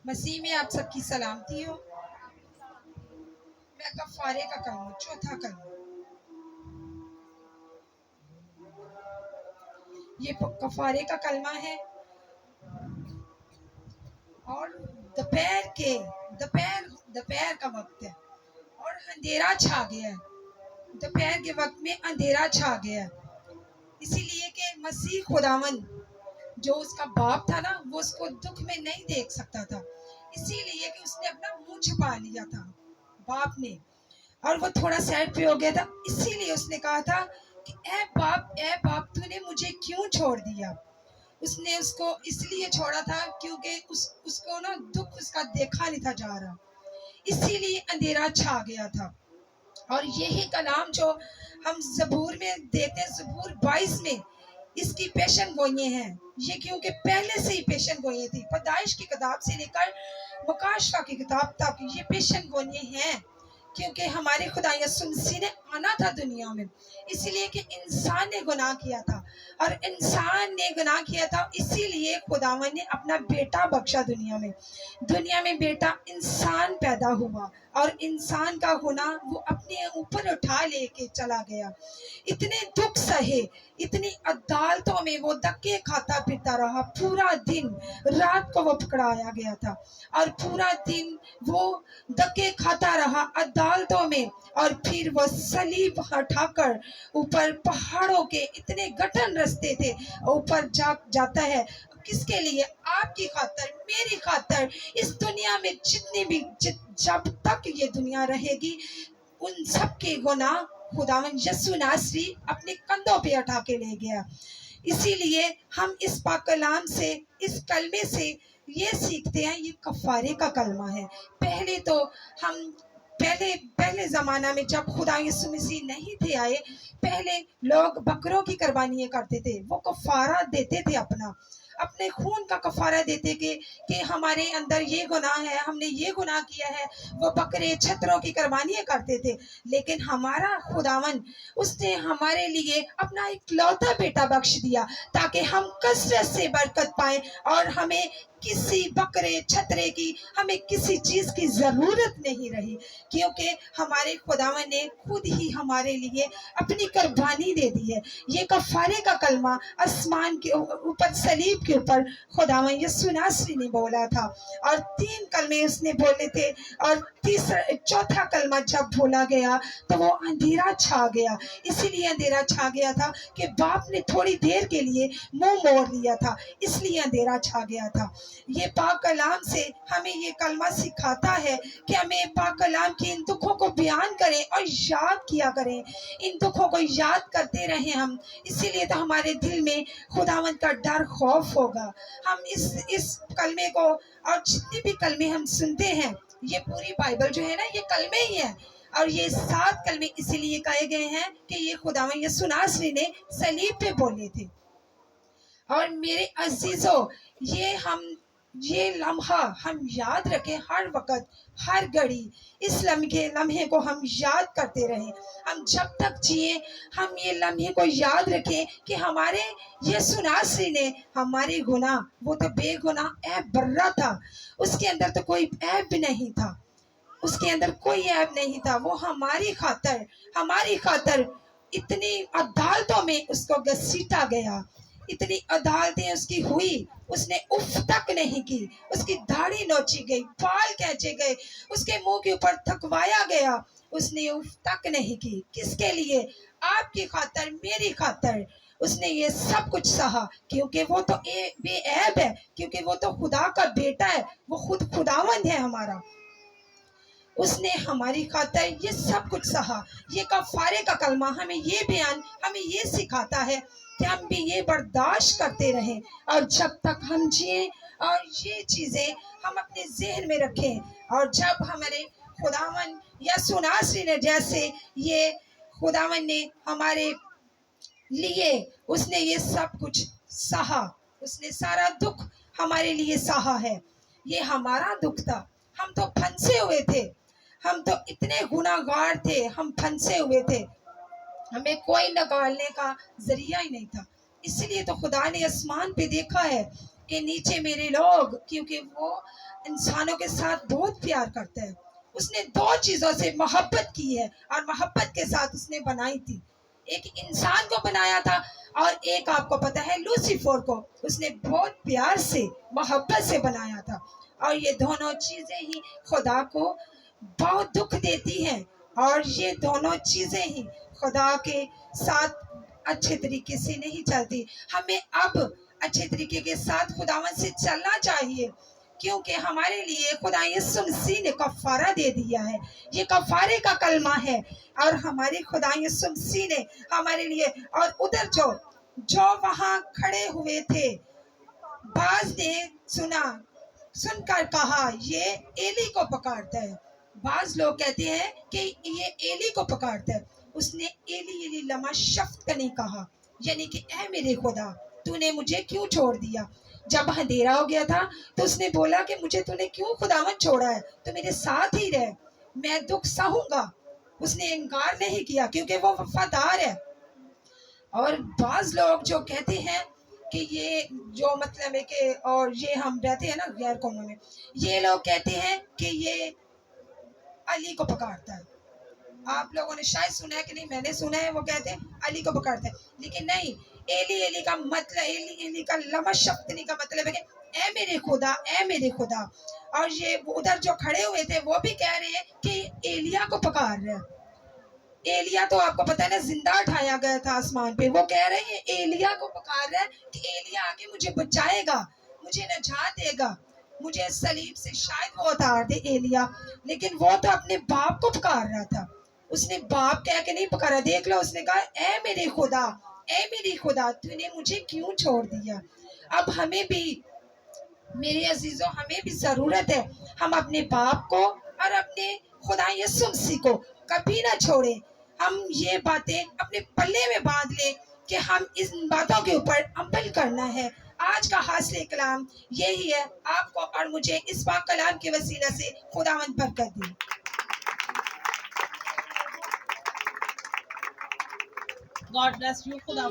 مسیح میں آپ سب کی سلامتی ہو۔ میں کفارے کا کلمہ، چوتھا کلمہ، یہ کفارے کا کلمہ ہے۔ اور دوپہر کا وقت ہے اور اندھیرا چھا گیا ہے۔ دوپہر کے وقت میں اندھیرا چھا گیا ہے، اسی لیے کہ مسیح خداوند جو اس کا باپ تھا نا، وہ اس کو دکھ میں نہیں دیکھ سکتا تھا، اسی لیے کہ اس نے اپنا منہ چھپا لیا تھا باپ نے، اور وہ تھوڑا سیڈ پہ ہو گیا تھا۔ اسی لیے اس نے کہا تھا کہ اے باپ تو نے مجھے کیوں چھوڑ دیا۔ اس نے اس کو اس لیے چھوڑا تھا کیونکہ اس کو نا دکھ اس کا دیکھا نہیں تھا جا رہا، اسی لیے اندھیرا چھا گیا تھا۔ اور یہی کلام جو ہم زبور میں دیتے، زبور 22 میں اس کی پیشن گوئییں ہیں، یہ کیونکہ پہلے سے ہی پیشن گوئییں تھی، پیدائش کی کتاب سے لے کر مکاشفہ کی کتاب تک یہ پیشن گوئییں ہیں، کیونکہ ہمارے خدا یسوع مسیح نے آنا تھا دنیا میں، اس لیے کہ انسان نے گناہ کیا تھا، اور انسان نے گناہ کیا تھا، اسی لیے خداوند نے اپنا بیٹا بخشا دنیا میں بیٹا انسان پیدا ہوا، اور انسان کا گناہ وہ اپنے اوپر اٹھا لے کے چلا گیا۔ اتنے دکھ سہے، اتنی عدالتوں میں وہ دھکے کھاتا پھرتا رہا، پورا دن رات کو وہ پکڑایا گیا تھا، اور پورا دن وہ دھکے کھاتا رہا عدالتوں میں، اور پھر وہ صلیب ہٹا کر اوپر پہاڑوں کے اتنے گٹن رستے تھے اوپر جاتا ہے، کس کے لیے؟ آپ کی خاطر، میری خاطر، اس دنیا میں جتنی بھی جب تک یہ دنیا رہے گی ان سب کے گناہ خداوند یسوع ناصری اپنے کندھوں پہ اٹھا کے لے گیا۔ اسی لیے ہم اس پاک کلام سے، اس کلمے سے یہ سیکھتے ہیں، یہ کفارے کا کلمہ ہے۔ پہلے زمانہ میں جب خدا یسوع مسیح نہیں تھے آئے، پہلے لوگ بکروں کی قربانیاں کرتے تھے، وہ کفارہ دیتے تھے، اپنے خون کا کفارہ دیتے کہ ہمارے اندر یہ گناہ ہے، ہم نے یہ گناہ کیا ہے، وہ بکرے چھتروں کی قربانیاں کرتے تھے۔ لیکن ہمارا خداوند، اس نے ہمارے لیے اپنا ایک لوتا بیٹا بخش دیا تاکہ ہم کثرت سے برکت پائیں، اور ہمیں کسی بکرے چھترے کی، ہمیں کسی چیز کی ضرورت نہیں رہی، کیونکہ ہمارے خداوند نے خود ہی ہمارے لیے اپنی قربانی دے دی ہے۔ یہ کفارے کا کلمہ آسمان کے اوپر، صلیب کے اوپر خداوند یسوع ناصری نے بولا تھا، اور 3 کلمے اس نے بولے تھے، اور چوتھا کلمہ جب بولا گیا تو وہ اندھیرا چھا گیا۔ اسی لیے اندھیرا چھا گیا تھا کہ باپ نے تھوڑی دیر کے لیے منہ موڑ لیا تھا، اس لیے اندھیرا چھا گیا تھا۔ یہ پاک کلام سے ہمیں یہ کلمہ سکھاتا ہے کہ ہمیں پاک کلام کی ان دکھوں کو بیان کریں اور یاد کیا کریں، ان دکھوں کو یاد کرتے رہیں ہم، اسی لیے تو ہمارے دل میں خداوند کا ڈر، خوف ہوگا۔ ہم اس کلمے کو، اور جتنے بھی کلمے ہم سنتے ہیں، یہ پوری بائبل جو ہے نا، یہ کلمے ہی ہیں، اور یہ 7 کلمے اسی لیے کہے گئے ہیں کہ یہ خداوند یسوع ناصری نے صلیب پہ بولے تھے۔ اور میرے عزیزو، یہ لمحہ ہم یاد رکھیں، ہر وقت، ہر گھڑی اس لمحے کو ہم یاد کرتے رہیں۔ ہم جب تک جئیں، ہم یہ لمحے کو یاد رکھیں کہ ہمارے یسوع ناصری نے ہمارے گناہ، وہ تو بے گناہ عیب برہ تھا، اس کے اندر تو کوئی عیب نہیں تھا، اس کے اندر کوئی عیب نہیں تھا، وہ ہماری خاطر اتنی عدالتوں میں اس کو گھسیٹا گیا، اتنی عدالتیں اس کی ہوئی، اس نے اف تک نہیں کی، اس کی داڑھی نوچی گئی، بال کھینچے گئے، اس کے منہ کے اوپر تھکوایا گیا، اس نے اف تک نہیں کی۔ کس کے لیے؟ آپ کی خاطر، میری خاطر اس نے یہ سب کچھ سہا، کیونکہ وہ تو بے عیب ہے، کیونکہ وہ تو خدا کا بیٹا ہے، وہ خود خداوند ہے ہمارا، اس نے ہماری خاطر یہ سب کچھ سہا۔ یہ کفارے کا کلمہ ہمیں یہ بیان، ہمیں یہ سکھاتا ہے کہ ہم بھی یہ برداشت کرتے رہیں، اور جب تک ہم جئیں، اور یہ چیزیں ہم اپنے ذہن میں رکھیں، اور جب ہمارے خداوند یسوع ناصری نے، جیسے یہ خداوند نے ہمارے لیے، اس نے یہ سب کچھ سہا، اس نے سارا دکھ ہمارے لیے سہا ہے، یہ ہمارا دکھ تھا، ہم تو پھنسے ہوئے تھے، ہم تو اتنے گناہگار تھے، ہم پھنسے ہوئے تھے، ہمیں کوئی نکالنے کا ذریعہ ہی نہیں تھا، اس لیے تو خدا نے آسمان پہ دیکھا ہے کہ نیچے میرے لوگ، کیونکہ وہ انسانوں کے ساتھ بہت پیار کرتا ہے. اس نے دو چیزوں سے محبت کی ہے اور محبت کے ساتھ اس نے بنائی تھی. ایک انسان کو بنایا تھا اور ایک آپ کو پتا ہے لوسیفر کو اس نے بہت پیار سے محبت سے بنایا تھا. اور یہ دونوں چیزیں ہی خدا کو بہت دکھ دیتی ہیں، اور یہ دونوں چیزیں ہی خدا کے ساتھ اچھے طریقے سے نہیں چلتی. ہمیں اب اچھے طریقے کے ساتھ خداوند سے چلنا چاہیے، کیونکہ ہمارے لیے خدا یسوع مسیح نے کفارہ دے دیا ہے. یہ کفارے کا کلمہ ہے، اور ہمارے خدا یسوع مسیح نے ہمارے لیے. اور ادھر جو وہاں کھڑے ہوئے تھے، بعض نے سن کر کہا یہ ایلی کو پکارتا ہے. بعض لوگ کہتے ہیں کہ یہ ایلی کو پکارتا ہے. اس نے ایلی ایلی لما شفتنی کہا، یعنی کہ اے میرے خدا تو نے مجھے کیوں چھوڑ دیا. جب اندھیرا ہو گیا تھا تو اس نے بولا کہ مجھے تو نے کیوں خداوند چھوڑا ہے، تو میرے ساتھ ہی رہ، میں دکھ سہوں گا. اس نے انکار نہیں کیا کیونکہ وہ وفادار ہے. اور بعض لوگ جو کہتے ہیں کہ یہ جو مطلب ہے کہ اور یہ ہم رہتے ہیں نا غیر قوموں میں، یہ لوگ کہتے ہیں کہ یہ علی کو پکارتا ہے. آپ لوگوں نے شاید سنا ہے کہ نہیں، میں نے سنا ہے وہ کہتے ہیں علی کو پکارتا ہے. لیکن نہیں، ایلی ایلی کا مطلب، ایلی ایلی کا لما شفتنی کا مطلب ہے کہ اے میرے خدا، اے میرے خدا. اور یہ ادھر جو کھڑے ہوئے تھے وہ بھی کہہ رہے ہیں کہ ایلیا کو پکار رہے ہیں. ایلیا تو آپ کو پتہ ہے نا زندہ اٹھایا گیا تھا آسمان پہ، وہ کہہ رہے ہیں ایلیا کو پکار رہے ہیں کہ ایلیا آگے مجھے بچائے گا، مجھے نجات دے گا، مجھے صلیب سے شاید وہ اتار دے ایلیا. لیکن وہ تو اپنے باپ کو پکار رہا تھا. اس نے باپ کہہ کے نہیں پکارا. دیکھ لو، اس نے کہا اے میرے خدا، اے میری خدا تو نے مجھے کیوں چھوڑ دیا. اب ہمیں بھی میرے عزیزوں، ہمیں بھی ضرورت ہے ہم اپنے باپ کو اور اپنے خدا یسوع مسیح کو کبھی نہ چھوڑیں. ہم یہ باتیں اپنے پلے میں باندھ لیں کہ ہم ان باتوں کے اوپر عمل کرنا ہے. آج کا حاصل کلام یہی ہے. آپ کو اور مجھے اس پاک کلام کے وسیلہ سے خداوند برکت دے. God bless you. خدا